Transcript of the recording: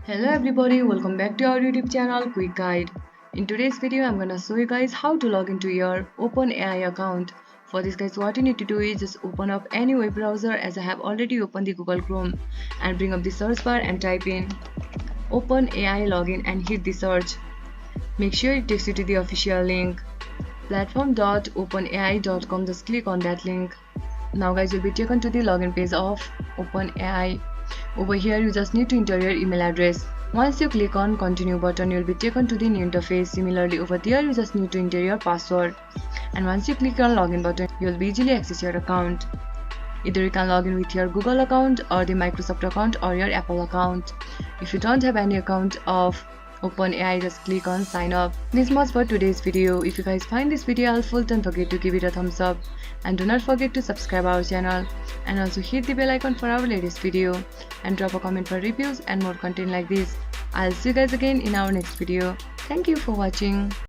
Hello everybody, welcome back to our YouTube channel Quick Guide. In today's video, I'm gonna show you guys how to log into your OpenAI account. For this guys, what you need to do is just open up any web browser, as I have already opened the Google Chrome, and bring up the search bar and type in OpenAI login and hit the search. Make sure it takes you to the official link platform.openai.com. Just click on that link. Now guys, you'll be taken to the login page of OpenAI. Over here, you just need to enter your email address. Once you click on continue button, you'll be taken to the new interface. Similarly, over there, you just need to enter your password. And once you click on login button, you'll be easily access your account. Either you can log in with your Google account or the Microsoft account or your Apple account. If you don't have any account of OpenAI, just click on sign up. This much for today's video. If you guys find this video helpful, don't forget to give it a thumbs up and do not forget to subscribe our channel, and also hit the bell icon for our latest video and drop a comment for reviews and more content like this. I'll see you guys again in our next video. Thank you for watching.